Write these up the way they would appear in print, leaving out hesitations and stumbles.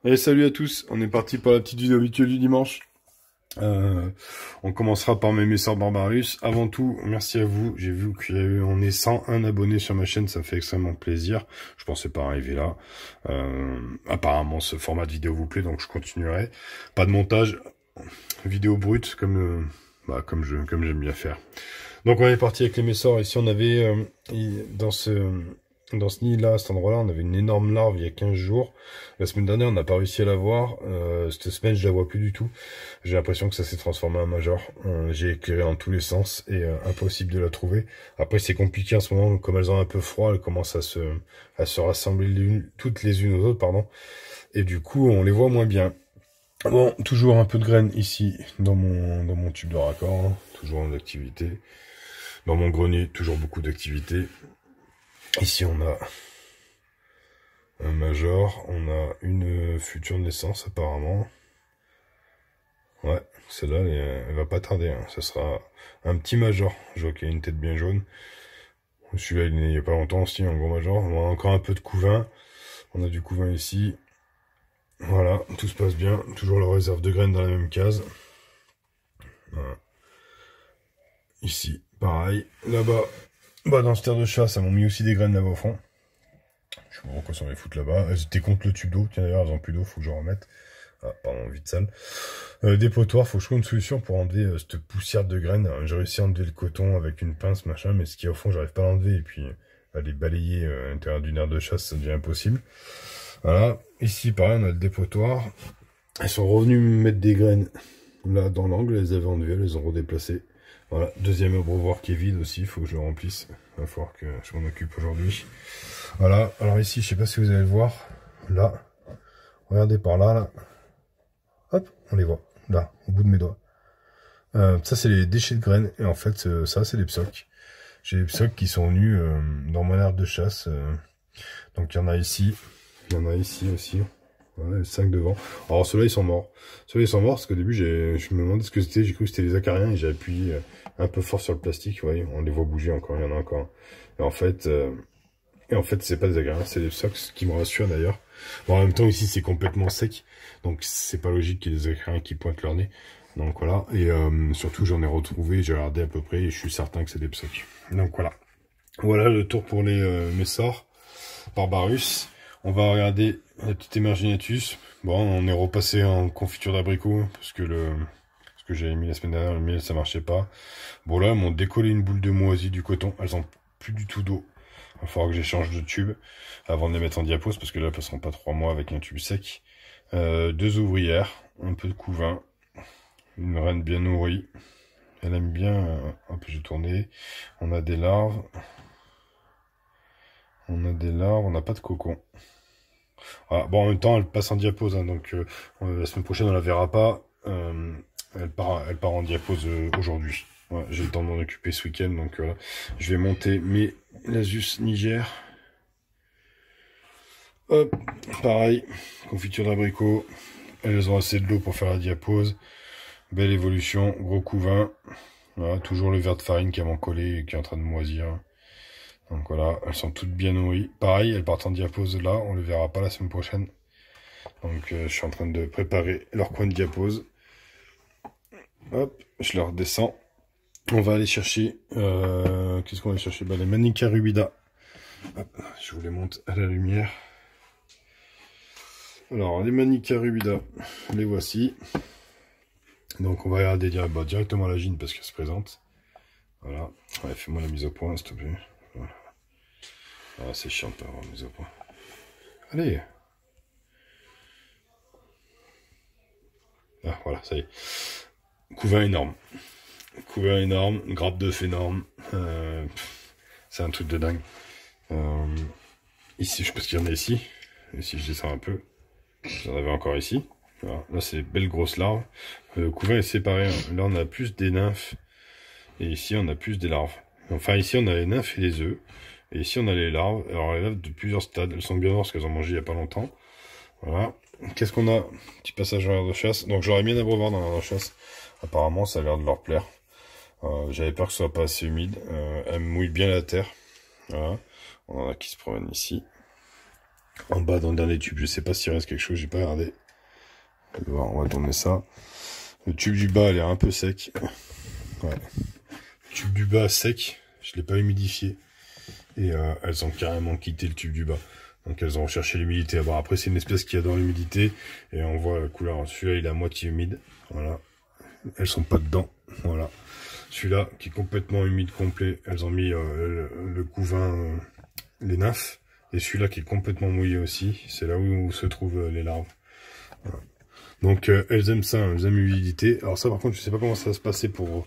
Allez, salut à tous, on est parti pour la petite vidéo habituelle du dimanche. On commencera par mes messeurs Barbarus. Avant tout, merci à vous. J'ai vu qu'on est 101 abonnés sur ma chaîne, ça me fait extrêmement plaisir. Je pensais pas arriver là. Apparemment, ce format de vidéo vous plaît, donc je continuerai. Pas de montage, vidéo brute, comme j'aime bien faire. Donc on est parti avec les messors. Ici, on avait dans ce nid-là, à cet endroit-là, on avait une énorme larve il y a 15 jours. La semaine dernière, on n'a pas réussi à la voir. Cette semaine, je la vois plus du tout. J'ai l'impression que ça s'est transformé en major. J'ai éclairé en tous les sens et impossible de la trouver. Après, c'est compliqué en ce moment, comme elles ont un peu froid, elles commencent à se rassembler toutes les unes aux autres, pardon. Et du coup, on les voit moins bien. Bon, toujours un peu de graines ici, dans mon tube de raccord, hein. Toujours en activité. Dans mon grenier, toujours beaucoup d'activité. Ici, on a un major, on a une future naissance apparemment. Ouais, celle-là, elle va pas tarder, hein. Ça sera un petit major. Je vois qu'il y a une tête bien jaune. Celui-là, il n'y a pas longtemps aussi, un gros major. On a encore un peu de couvain. On a du couvain ici. Voilà, tout se passe bien. Toujours la réserve de graines dans la même case. Voilà. Ici, pareil. Là-bas, dans ce terre de chasse, elles m'ont mis aussi des graines là-bas au fond. Je sais pas pourquoi ça les foutre là-bas. Elles étaient contre le tube d'eau. Tiens, d'ailleurs, elles ont plus d'eau, faut que j'en remette. Ah, pardon, vite sale. Dépotoir, faut que je trouve une solution pour enlever cette poussière de graines. J'ai réussi à enlever le coton avec une pince, machin, mais ce qui est au fond, j'arrive pas à l'enlever. Et puis, aller balayer à l'intérieur d'une aire de chasse, ça devient impossible. Voilà. Ici, pareil, on a le dépotoir. Elles sont revenues me mettre des graines là dans l'angle. Elles les avaient enlevées, elles les ont redéplacées. Voilà. Deuxième abreuvoir qui est vide aussi. Il faut que je le remplisse. Il va falloir que je m'en occupe aujourd'hui. Voilà. Alors ici, je sais pas si vous allez le voir. Là. Regardez par là, là. Hop, on les voit, là, au bout de mes doigts. Ça, c'est les déchets de graines. Et en fait, ça, c'est les psoques. J'ai les psoques qui sont venus dans mon aire de chasse. Donc, il y en a ici. Il y en a ici aussi. Voilà, les 5 devant. Alors, ceux-là, ils sont morts. Ceux-là, ils sont morts parce qu'au début, je me demandais ce que c'était. J'ai cru que c'était les acariens et j'ai appuyé un peu fort sur le plastique. Vous voyez, on les voit bouger encore. Il y en a encore. Et en fait, c'est pas des acariens, c'est des psoques, ce qui me rassure d'ailleurs. Bon, en même temps, ici, c'est complètement sec. Donc, c'est pas logique qu'il y ait des acariens qui pointent leur nez. Donc, voilà. Et surtout, j'en ai retrouvé, j'ai regardé à peu près, et je suis certain que c'est des psoques. Donc, voilà. Voilà le tour pour les messors Barbarus. On va regarder la petite Emerginatus. Bon, on est repassé en confiture d'abricot, parce que j'avais mis la semaine dernière, le miel, ça marchait pas. Bon, là, elles m'ont décollé une boule de moisie du coton. Elles ont plus du tout d'eau. Il va falloir que j'échange de tube avant de les mettre en diapose, parce que là, elles passeront pas 3 mois avec un tube sec. 2 ouvrières, un peu de couvain, une reine bien nourrie. Elle aime bien, un peu, j'ai tourné. On a des larves. On n'a pas de cocon. Voilà. Bon, en même temps, elle passe en diapose, hein, donc la semaine prochaine, on la verra pas. Elle part en diapose aujourd'hui. Ouais, j'ai le temps de m'en occuper ce week-end, donc voilà. Je vais monter mes Lasus Niger. Hop, pareil, confiture d'abricot. Elles ont assez de l'eau pour faire la diapose. Belle évolution, gros couvain. Voilà, toujours le verre de farine qui a m'en collé et qui est en train de moisir. Donc voilà, elles sont toutes bien nourries. Pareil, elles partent en diapose là, on ne le verra pas la semaine prochaine. Donc je suis en train de préparer leur coin de diapose. Hop, je leur descends. On va aller chercher, qu'est-ce qu'on va aller chercher? Les Manica rubida. Hop, je vous les montre à la lumière. Alors, les Manica rubida, les voici. Donc, on va regarder directement la gine parce qu'elle se présente. Voilà. Ouais, fais-moi la mise au point, s'il te plaît. Voilà. Ah, c'est chiant de pas avoir mise au point. Allez. Ah, voilà, ça y est. Couvain énorme. Couvain énorme, grappe d'œuf énorme. C'est un truc de dingue. Ici, je sais pas ce qu'il y en a ici. Ici, je descends un peu. J'en avais encore ici. Voilà. Là, c'est belles grosses larves. Le couvain est séparé. Là, on a plus des nymphes. Et ici, on a plus des larves. Enfin, ici, on a les nymphes et les œufs. Et ici, on a les larves. Alors, les larves de plusieurs stades. Elles sont bien noires parce qu'elles ont mangé il y a pas longtemps. Voilà. Qu'est-ce qu'on a? Petit passage en l'air de chasse. Donc, j'aurais mis un abreuvoir dans l'air de chasse. Apparemment, ça a l'air de leur plaire. J'avais peur que ce soit pas assez humide. Elle mouille bien la terre. Voilà. On en a qui se promènent ici. En bas dans le dernier tube, je sais pas s'il reste quelque chose, j'ai pas regardé. On va tourner ça. Le tube du bas a l'air un peu sec. Ouais. Le tube du bas sec, je l'ai pas humidifié. Et elles ont carrément quitté le tube du bas. Donc elles ont recherché l'humidité. Bon, après c'est une espèce qui adore l'humidité. Et on voit la couleur. Celui-là il est à moitié humide. Voilà. Elles sont pas dedans. Voilà. Celui-là qui est complètement humide complet. Elles ont mis le couvain, les nymphes. Et celui-là qui est complètement mouillé aussi. C'est là où se trouvent les larves. Voilà. Donc elles aiment ça, elles aiment l'humidité. Alors ça par contre je sais pas comment ça va se passer pour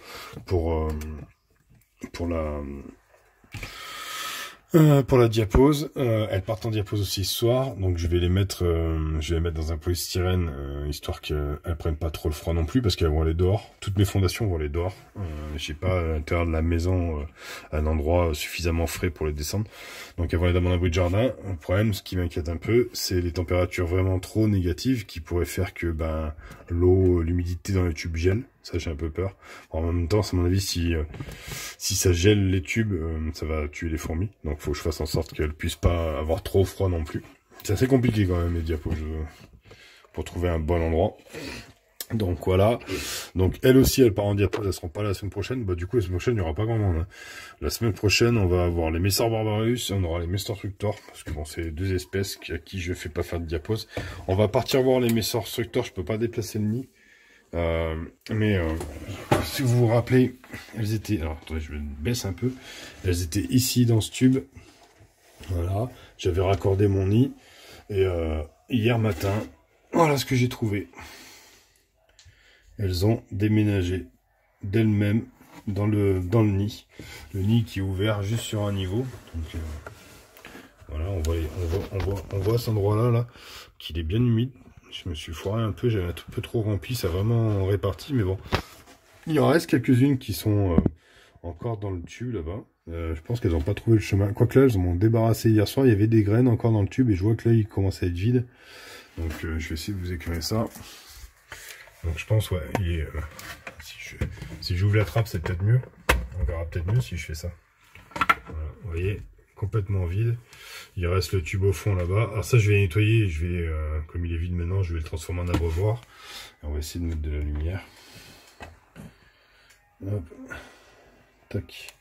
la diapose. Elles partent en diapose aussi ce soir, donc je vais les mettre dans un polystyrène histoire qu'elles prennent pas trop le froid non plus parce qu'elles vont aller dehors. Toutes mes fondations vont aller dehors. J'ai pas à l'intérieur de la maison un endroit suffisamment frais pour les descendre. Donc elles vont aller dans mon abri de jardin. Le problème, ce qui m'inquiète un peu, c'est les températures vraiment trop négatives qui pourraient faire que l'eau, l'humidité dans les tubes gèle. Ça j'ai un peu peur. En même temps, à mon avis, si ça gèle les tubes, ça va tuer les fourmis. Donc faut que je fasse en sorte qu'elles puissent pas avoir trop froid non plus. C'est assez compliqué quand même les diapos pour trouver un bon endroit. Donc voilà. Donc elle aussi, elle part en diapos, elles seront pas là la semaine prochaine. Bah du coup la semaine prochaine, il n'y aura pas grand monde. Hein. La semaine prochaine, on va avoir les Messor barbarus, on aura les Messor structor, parce que bon, c'est deux espèces à qui je fais pas faire de diapos. On va partir voir les Messor structor, je peux pas déplacer le nid. Si vous vous rappelez, elles étaient, alors attendez, je me baisse un peu, elles étaient ici dans ce tube, voilà, j'avais raccordé mon nid, et hier matin, voilà ce que j'ai trouvé. Elles ont déménagé d'elles-mêmes dans le nid qui est ouvert juste sur un niveau, donc voilà, on voit cet endroit là qu'il est bien humide. Je me suis foiré un peu, j'avais un peu trop rempli, ça a vraiment réparti, mais bon. Il en reste quelques-unes qui sont encore dans le tube là-bas. Je pense qu'elles n'ont pas trouvé le chemin. Quoique là, elles m'ont débarrassé hier soir, il y avait des graines encore dans le tube et je vois que là, il commence à être vide. Donc je vais essayer de vous éclairer ça. Donc je pense, ouais, si j'ouvre la trappe, c'est peut-être mieux. On verra peut-être mieux si je fais ça. Voilà, vous voyez, complètement vide. Il reste le tube au fond là-bas. Alors ça, je vais nettoyer. Je vais, comme il est vide maintenant, je vais le transformer en abreuvoir. On va essayer de mettre de la lumière. Hop. Tac.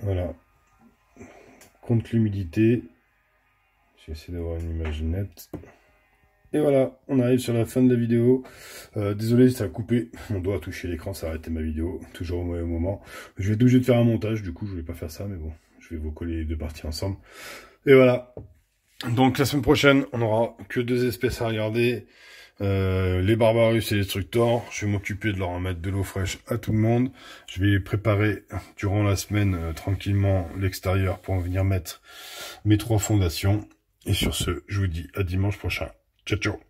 Voilà. Contre l'humidité. Je vais essayer d'avoir une image nette. Et voilà, on arrive sur la fin de la vidéo. Désolé, ça a coupé. Mon doigt a touché l'écran, ça a arrêté ma vidéo. Toujours au mauvais moment. Je vais être obligé de faire un montage, du coup, je voulais pas faire ça, mais bon. Je vais vous coller les deux parties ensemble. Et voilà. Donc la semaine prochaine, on n'aura que deux espèces à regarder. Les barbarus et les structors. Je vais m'occuper de leur mettre de l'eau fraîche à tout le monde. Je vais préparer durant la semaine tranquillement l'extérieur pour venir mettre mes 3 fondations. Et sur ce, je vous dis à dimanche prochain. Ciao, ciao.